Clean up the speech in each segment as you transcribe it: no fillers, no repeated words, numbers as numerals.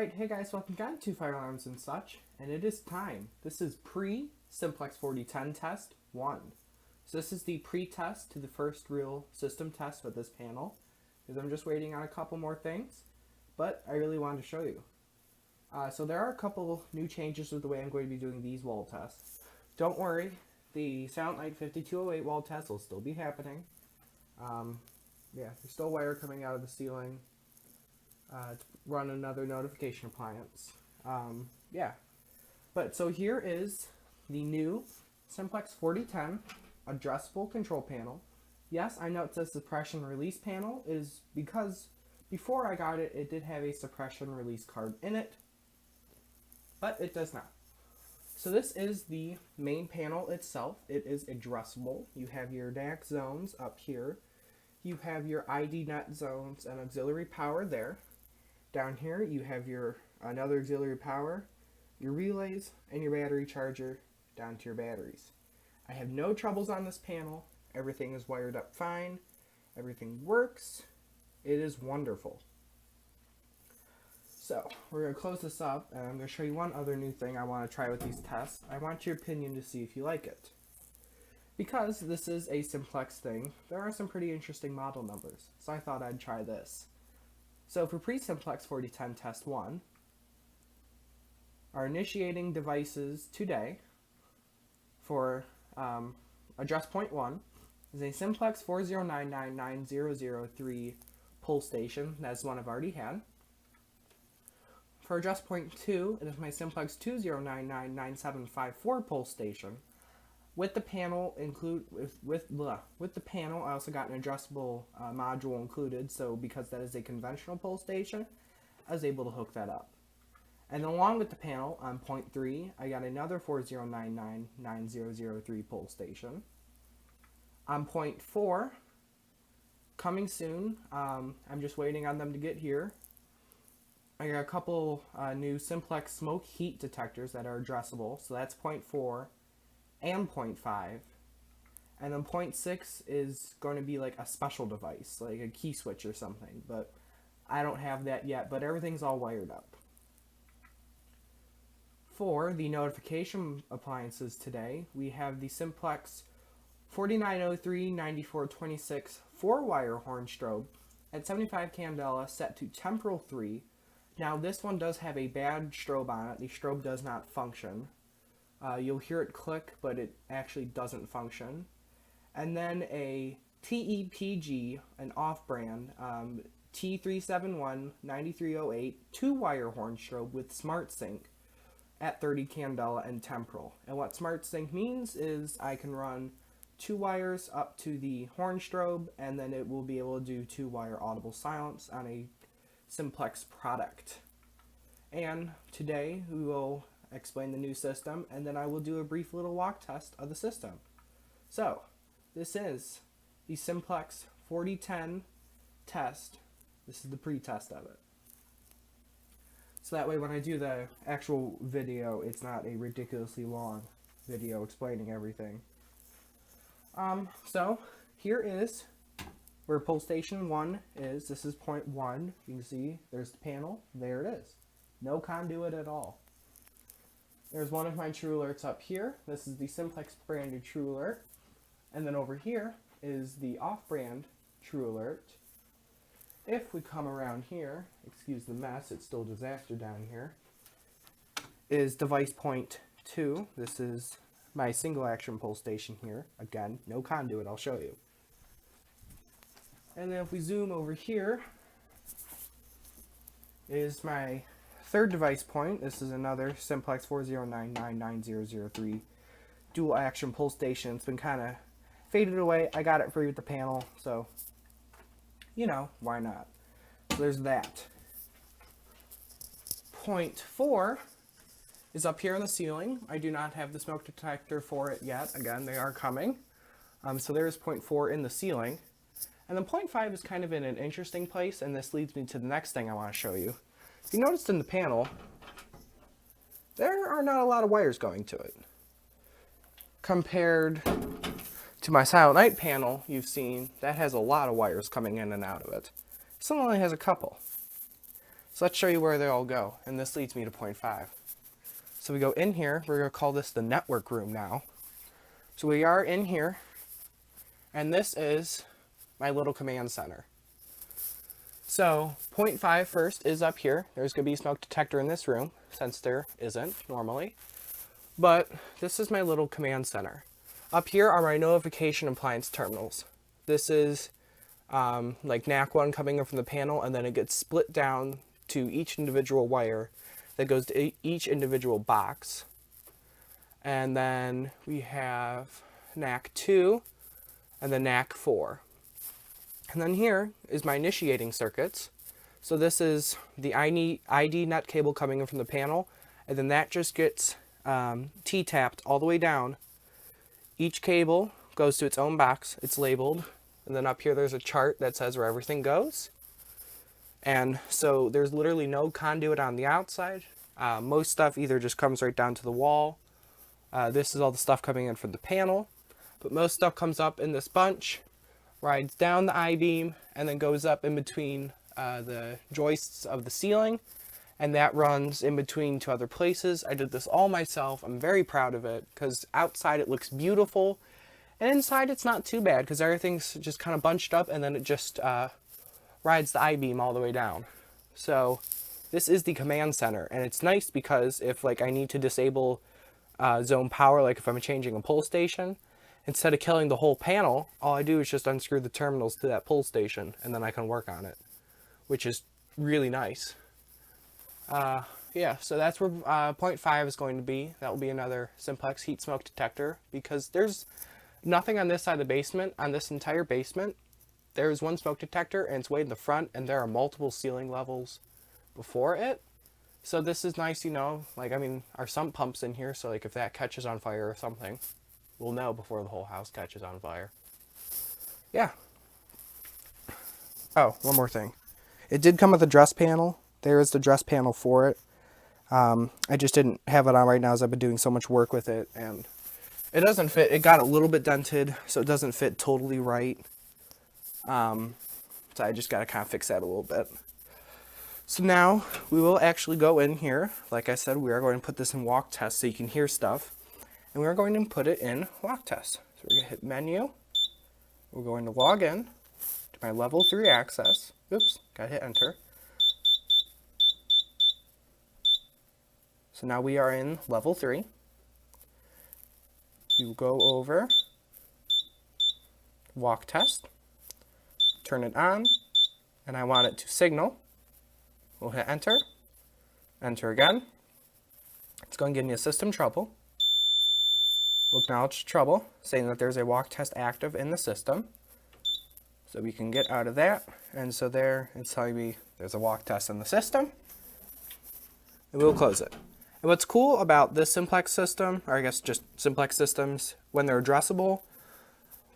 Alright, hey guys, welcome back to Fire Alarms and Such, and it is time. This is pre-Simplex 4010 test 1. So this is the pre-test to the first real system test with this panel, because I'm just waiting on a couple more things, but I really wanted to show you. So there are a couple new changes with the way I'm going to be doing these wall tests. Don't worry, the Silent Night 5208 wall test will still be happening. Yeah, there's still wire coming out of the ceiling to run another notification appliance. Yeah, but so here is the new Simplex 4010 addressable control panel. Yes, I know it says suppression release panel is because before I got it, it did have a suppression release card in it, but it does not. So this is the main panel itself. It is addressable. You have your DAC zones up here. You have your ID net zones and auxiliary power there. Down here you have your another auxiliary power, your relays, and your battery charger down to your batteries. I have no troubles on this panel. Everything is wired up fine. Everything works. It is wonderful. So we're going to close this up, and I'm going to show you one other new thing I want to try with these tests. I want your opinion to see if you like it. Because this is a Simplex thing, there are some pretty interesting model numbers, so I thought I'd try this. So for pre-Simplex 4010 test 1, our initiating devices today for address point 1 is a Simplex 4099903 pull station. That's one I've already had. For address point 2, it is my Simplex 20999754 pull station. With the panel with the panel, I also got an addressable module included. So because that is a conventional pull station, I was able to hook that up. And along with the panel on point 3, I got another 4099903 pull station. On point 4, coming soon. I'm just waiting on them to get here. I got a couple new Simplex smoke heat detectors that are addressable. So that's point 4. And 0.5, and then 0.6 is going to be like a special device, like a key switch or something, but I don't have that yet, but everything's all wired up. For the notification appliances today, we have the Simplex 4903-9426 4-wire horn strobe at 75 candela set to temporal 3. Now this one does have a bad strobe on it. The strobe does not function. You'll hear it click, but it actually doesn't function. And then a TEPG, an off-brand, T371-9308 2-wire horn strobe with Smart Sync at 30 candela and temporal. And what Smart Sync means is I can run 2 wires up to the horn strobe, and then it will be able to do 2-wire audible silence on a Simplex product. And today we will explain the new system, and then I will do a brief little walk test of the system. So this is the Simplex 4010 test. This is the pre-test of it. So that way when I do the actual video, it's not a ridiculously long video explaining everything. So here is where pull station 1 is. This is point 1. You can see there's the panel. There it is. No conduit at all. There's one of my True Alerts up here. This is the Simplex branded True Alert. And then over here is the off-brand True Alert. If we come around here, excuse the mess, it's still disaster down here, is device point 2. This is my single action pull station here. Again, no conduit, I'll show you. And then if we zoom over here, is my third device point. This is another Simplex 4099903 dual action pull station. It's been kind of faded away. I got it free with the panel, so you know, why not? So there's that. Point 4 is up here in the ceiling. I do not have the smoke detector for it yet. Again, they are coming. So there's point 4 in the ceiling. And then point 5 is kind of in an interesting place, and this leads me to the next thing I want to show you. If you noticed in the panel, there are not a lot of wires going to it. Compared to my Silent Night panel, you've seen that has a lot of wires coming in and out of it. This one only has a couple. So let's show you where they all go, and this leads me to point 5. So we go in here, we're going to call this the network room now. So we are in here, and this is my little command center. So point 5 first is up here. There's going to be a smoke detector in this room, since there isn't normally. But this is my little command center. Up here are my notification appliance terminals. This is like NAC 1 coming in from the panel, and then it gets split down to each individual wire that goes to each individual box. And then we have NAC 2 and then NAC 4. And then here is my initiating circuits. So this is the ID net cable coming in from the panel, and then that just gets T-tapped all the way down. Each cable goes to its own box, it's labeled, and then up here there's a chart that says where everything goes. And so there's literally no conduit on the outside. Most stuff either just comes right down to the wall. This is all the stuff coming in from the panel, but most stuff comes up in this bunch, rides down the I-beam, and then goes up in between the joists of the ceiling, and that runs in between two other places. I did this all myself. I'm very proud of it, because outside it looks beautiful, and inside it's not too bad, because everything's just kind of bunched up, and then it just rides the I-beam all the way down. So this is the command center, and it's nice because if like I need to disable zone power, like if I'm changing a pull station, instead of killing the whole panel, all I do is just unscrew the terminals to that pull station, and then I can work on it, which is really nice. Yeah, so that's where point 5 is going to be. That will be another Simplex heat smoke detector, because there's nothing on this side of the basement. On this entire basement, there's one smoke detector, and it's way in the front, and there are multiple ceiling levels before it. So this is nice, you know, like, I mean, our sump pump's in here, so like if that catches on fire or something, we'll know before the whole house catches on fire. Yeah. Oh, one more thing. It did come with a dress panel. There is the dress panel for it. I just didn't have it on right now as I've been doing so much work with it, and it doesn't fit. It got a little bit dented, so it doesn't fit totally right. So I just got to kind of fix that a little bit. So now we will actually go in here. Like I said, we are going to put this in walk test so you can hear stuff. And we're going to put it in walk test. So we're going to hit menu. We're going to log in to my level 3 access. Oops, got to hit enter. So now we are in level 3. You go over walk test, turn it on, and I want it to signal. We'll hit enter, enter again. It's going to give me a system trouble. We'll acknowledge trouble, saying that there's a walk test active in the system. So we can get out of that. And so there, it's telling me there's a walk test in the system. And we'll close it. And what's cool about this Simplex system, or I guess just Simplex systems, when they're addressable,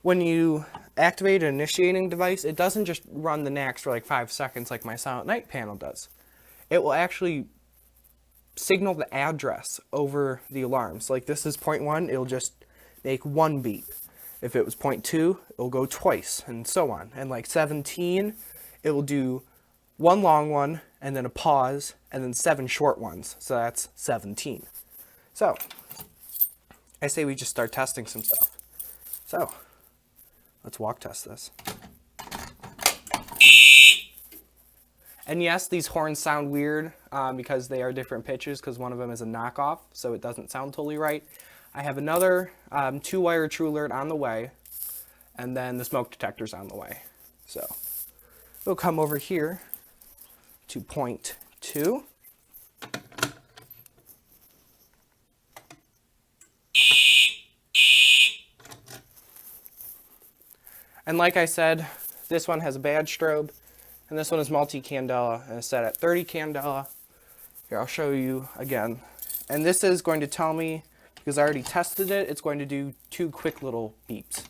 when you activate an initiating device, it doesn't just run the NACs for like 5 seconds like my Silent Night panel does. It will actually signal the address over the alarms. Like this is point 1, it'll just make 1 beep. If it was point 2, it'll go twice, and so on. And like 17, it will do 1 long one, and then a pause, and then 7 short ones. So that's 17. So I say we just start testing some stuff. So let's walk test this. And yes, these horns sound weird because they are different pitches, because one of them is a knockoff, so it doesn't sound totally right. I have another 2-wire True Alert on the way, and then the smoke detector's on the way. So we'll come over here to point 2. And like I said, this one has a badge strobe, and this one is multi-candela, and it's set at 30 candela. Here, I'll show you again. And this is going to tell me, because I already tested it, it's going to do 2 quick little beeps.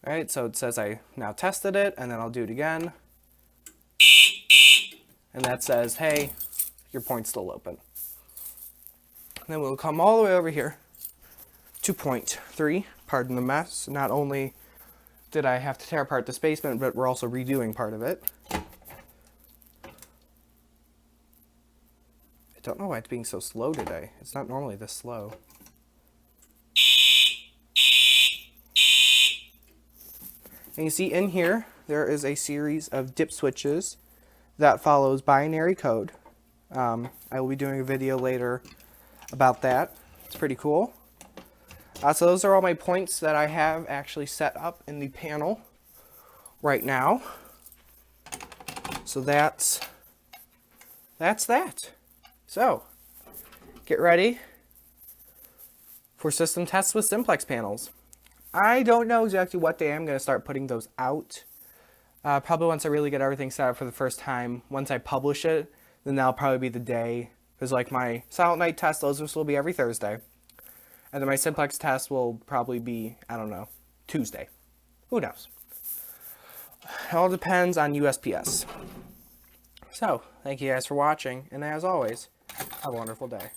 Alright, so it says I now tested it, and then I'll do it again. And that says, hey, your point's still open. And then we'll come all the way over here to point 3, Pardon the mess. Not only did I have to tear apart this basement, but we're also redoing part of it. I don't know why it's being so slow today. It's not normally this slow. And you see in here, there is a series of dip switches that follows binary code. I will be doing a video later about that. It's pretty cool. So those are all my points that I have actually set up in the panel right now. So that's that. So get ready for system tests with Simplex panels. I don't know exactly what day I'm going to start putting those out. Probably once I really get everything set up for the first time. Once I publish it, then that'll probably be the day. Because like my Silent Night test, those will be every Thursday. And then my Simplex test will probably be, I don't know, Tuesday. Who knows? It all depends on USPS. So, thank you guys for watching. And as always, have a wonderful day.